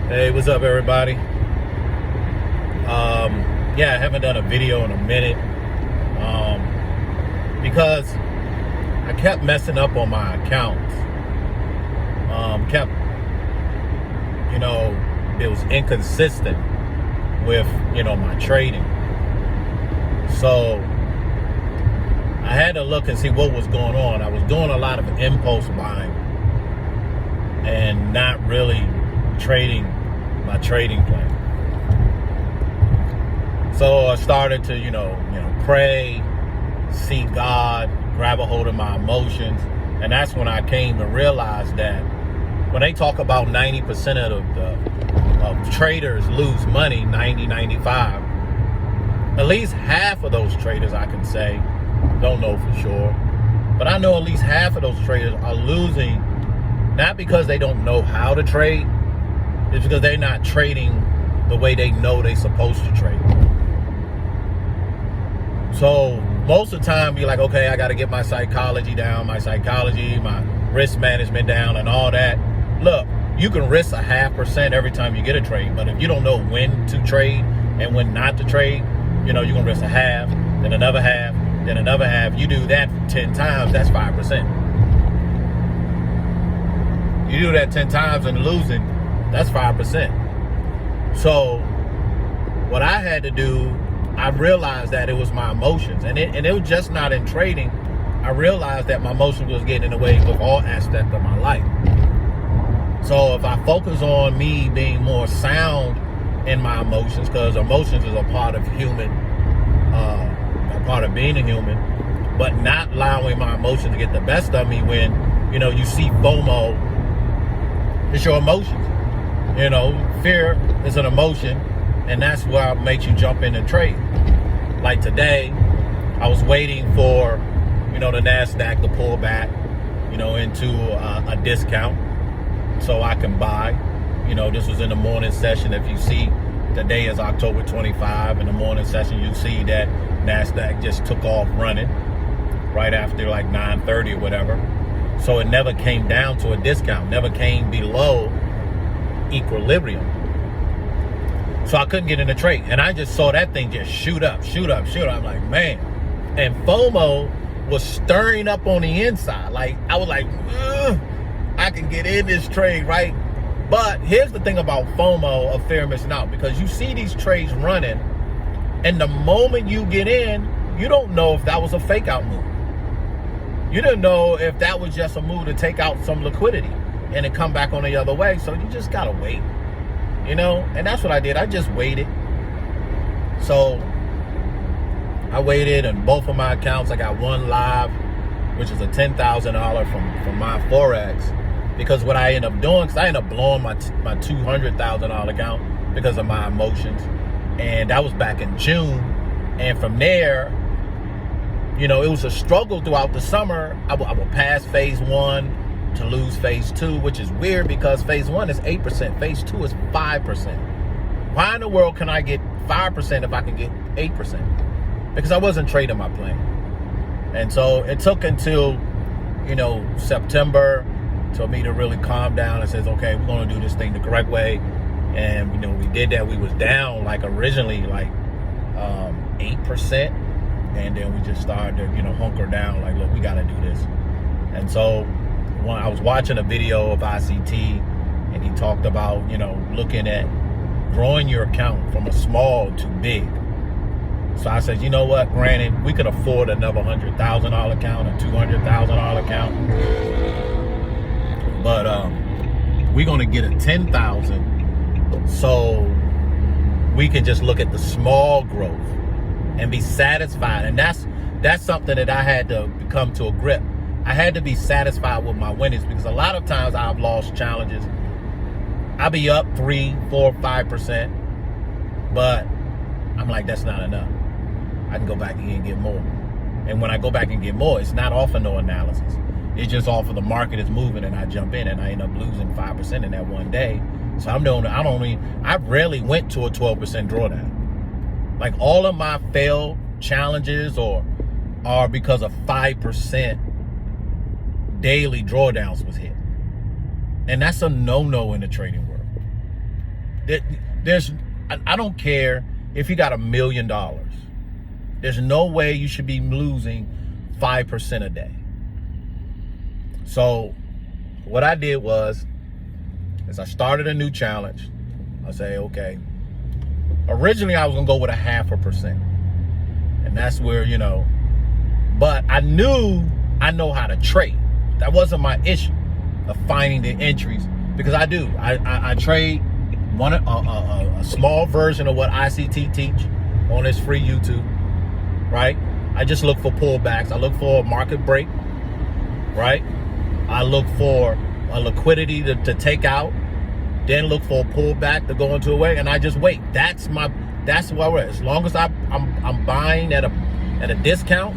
Hey, what's up, everybody? Yeah, I haven't done a video in a minute because I kept messing up on my accounts. Kept, it was inconsistent with, my trading. So I had to look and see what was going on. I was doing a lot of impulse buying and not really trading my trading plan. So I started to, pray, seek God, grab a hold of my emotions. And that's when I came to realize that when they talk about 90% of traders lose money, 90, 95, at least half of those traders, I can say, don't know for sure, but I know at least half of those traders are losing not because they don't know how to trade, it's because they're not trading the way they know they're supposed to trade. So most of the time you're like, okay, I got to get my psychology down, my risk management down and all that. Look, you can risk a 0.5% every time you get a trade, but if you don't know when to trade and when not to trade, you're going to risk a half, then another half, then another half. You do that 10 times, that's 5%. You do that 10 times and losing, that's 5%. So what I had to do, I realized that it was my emotions, and it was just not in trading. I realized that my emotions was getting in the way of all aspects of my life. So if I focus on me being more sound in my emotions, because emotions is a part of a part of being a human, but not allowing my emotions to get the best of me. When you see FOMO, it's your emotions. Fear is an emotion, and that's what makes you jump in and trade. Like today, I was waiting for, the NASDAQ to pull back, into a discount so I can buy. This was in the morning session. If you see, today is October 25. In the morning session, you see that NASDAQ just took off running right after like 9:30 or whatever. So it never came down to a discount, never came below equilibrium. So I couldn't get in the trade. And I just saw that thing just shoot up. I'm like, man. And FOMO was stirring up on the inside. Like, I was like, I can get in this trade, right? But here's the thing about FOMO, of fear of missing out, because you see these trades running, and the moment you get in, you don't know if that was a fake out move. You didn't know if that was just a move to take out some liquidity and then come back on the other way. So you just gotta wait. And that's what I did. I just waited. So I waited, and both of my accounts, I got one live, which is a $10,000 from my Forex, because what I ended up doing, because I ended up blowing my $200,000 account because of my emotions, and that was back in June. And from there, it was a struggle throughout the summer. I would pass phase 1 to lose phase 2, which is weird because phase 1 is 8%, phase 2 is 5%. Why in the world can I get 5% if I can get 8%? Because I wasn't trading my plan. And so it took until, September for me to really calm down and says, okay, we're going to do this thing the correct way. And, we did that. We was down like originally like 8%. And then we just started to, hunker down, like, look, we got to do this. And so when I was watching a video of ICT, and he talked about, looking at growing your account from a small to big. So I said, you know what, granted, we could afford another $100,000 account, a $200,000 account. But we're going to get a $10,000 so we can just look at the small growth and be satisfied. And that's something that I had to come to a grip. I had to be satisfied with my winnings, because a lot of times I've lost challenges. I'll be up 3, 4, 5%, but I'm like, that's not enough. I can go back and get more. And when I go back and get more, it's not off of no analysis. It's just off of the market is moving, and I jump in and I end up losing 5% in that one day. So I rarely went to a 12% drawdown. Like, all of my failed challenges are because of 5% daily drawdowns was hit. And that's a no-no in the trading world. I don't care if you got $1 million. There's no way you should be losing 5% a day. So what I did was, is I started a new challenge. I say, okay, originally I was gonna go with 0.5%. And that's where, but I know how to trade. That wasn't my issue of finding the entries, because I do. I trade a small version of what ICT teach on this free YouTube, right? I just look for pullbacks. I look for a market break, right? I look for a liquidity to take out, then look for a pullback to go into a way, and I just wait. That's where we're at. As long as I'm buying at a discount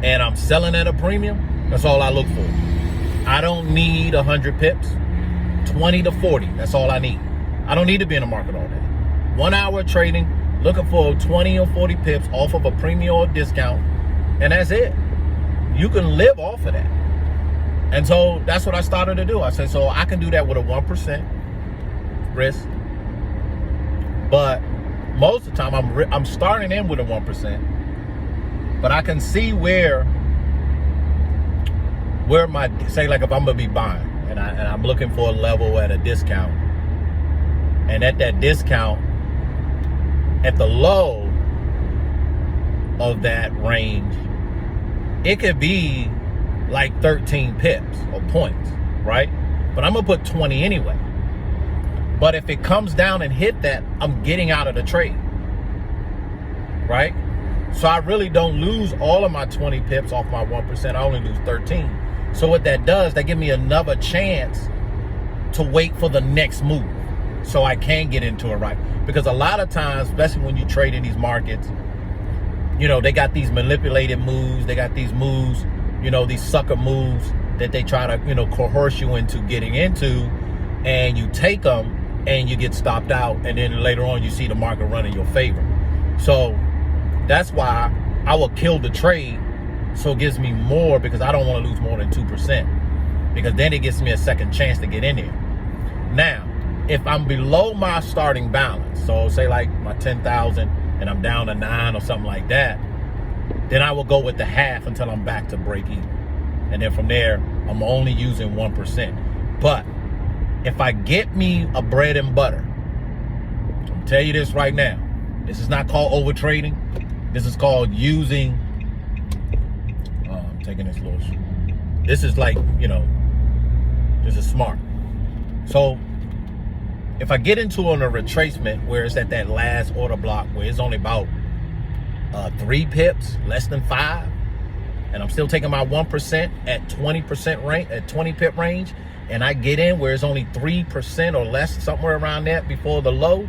and I'm selling at a premium, that's all I look for. I don't need 100 pips, 20 to 40. That's all I need. I don't need to be in the market all day. 1 hour trading, looking for 20 or 40 pips off of a premium or discount, and that's it. You can live off of that. And so that's what I started to do. I said, so I can do that with a 1% risk. But most of the time I'm starting in with a 1%. But I can see where my, say like if I'm gonna be buying and I'm looking for a level at a discount, and at that discount, at the low of that range, it could be like 13 pips or points, right? But I'm gonna put 20 anyway. But if it comes down and hit that, I'm getting out of the trade, right? So I really don't lose all of my 20 pips off my 1%. I only lose 13. So what that does, that gives me another chance to wait for the next move so I can get into it, right? Because a lot of times, especially when you trade in these markets, they got these manipulated moves. They got these moves, these sucker moves that they try to, coerce you into getting into, and you take them and you get stopped out. And then later on, you see the market run in your favor. So that's why I will kill the trade. So it gives me more, because I don't want to lose more than 2%, because then it gives me a second chance to get in there. Now, if I'm below my starting balance, so say like my 10,000 and I'm down to 9 or something like that, then I will go with the half until I'm back to break even. And then from there, I'm only using 1%. But if I get me a bread and butter, I'll tell you this right now, this is not called over trading. This is called using, I'm taking this little, this is like, this is smart. So if I get into a retracement where it's at that last order block where it's only about 3 pips, less than 5, and I'm still taking my 1% at 20% range, at 20 pip range, and I get in where it's only 3% or less, somewhere around that before the low,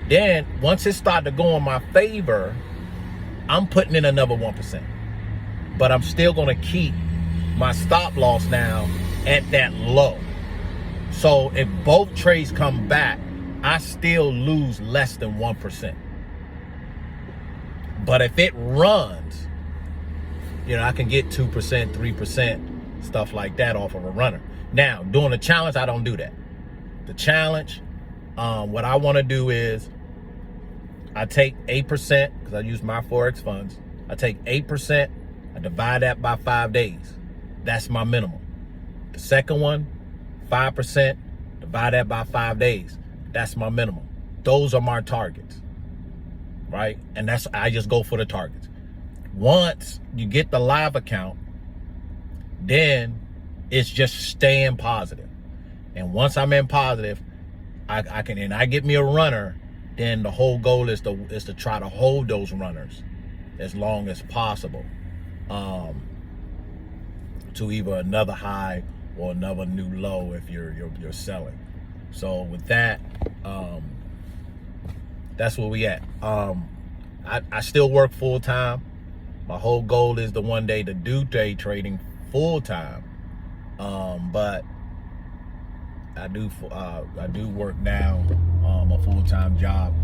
then once it started to go in my favor, I'm putting in another 1%. But I'm still gonna keep my stop loss now at that low. So if both trades come back, I still lose less than 1%. But if it runs, I can get 2%, 3%, stuff like that off of a runner. Now, doing a challenge, I don't do that. The challenge, what I want to do is I take 8%, because I use my Forex funds. I take 8%, I divide that by 5 days. That's my minimum. The second one, 5%, divide that by 5 days. That's my minimum. Those are my targets, right? And I just go for the targets. Once you get the live account, then it's just staying positive. And once I'm in positive, I can, and I get me a runner, then the whole goal is to try to hold those runners as long as possible, to either another high or another new low if you're selling. So with that, that's where we at. I still work full time. My whole goal is to one day to do day trading full time, but I do work now, a full-time job,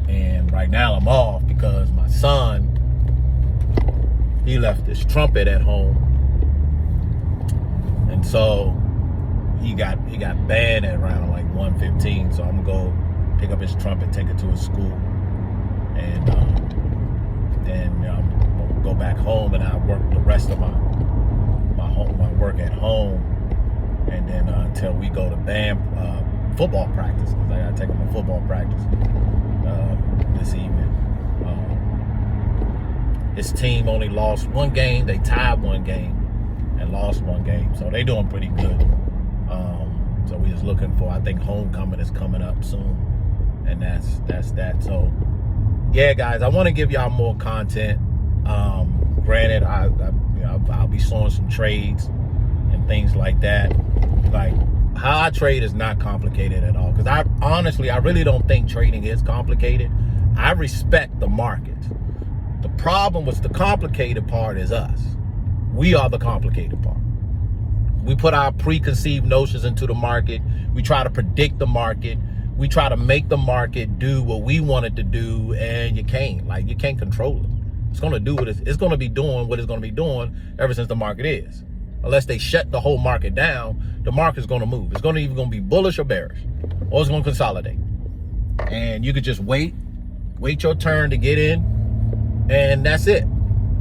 and right now I'm off because my son, he left his trumpet at home, and so he got banned at around like 1:15. So I'm gonna go pick up his trumpet, take it to his school, and then I'm gonna go back home, and I work the rest of my work at home, and then until we go to band football practice, because I gotta take him to football practice this evening. His team only lost one game. They tied one game and lost one game, so they doing pretty good. So we just looking for, I think homecoming is coming up soon, and that's that. So yeah, guys, I want to give y'all more content. Granted, I'll be showing some trades and things like that. Like, how I trade is not complicated at all, because I really don't think trading is complicated. I respect the market. The problem with the complicated part is us. We are the complicated part. We put our preconceived notions into the market. We try to predict the market. We try to make the market do what we want it to do, and you can't. Like, you can't control it. It's going to do it's going to be doing what it's going to be doing ever since the market is. Unless they shut the whole market down, the market's going to move. It's either going to be bullish or bearish, or it's going to consolidate. And you could just wait your turn to get in, and that's it,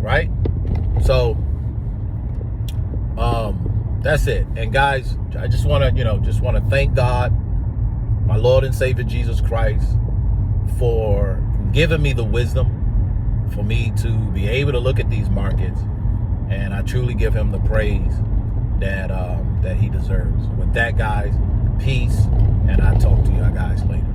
right? So that's it. And guys, I just want to thank God, my Lord and Savior Jesus Christ, for giving me the wisdom for me to be able to look at these markets, and I truly give him the praise that he deserves. With that, guys, peace, and I'll talk to you guys later.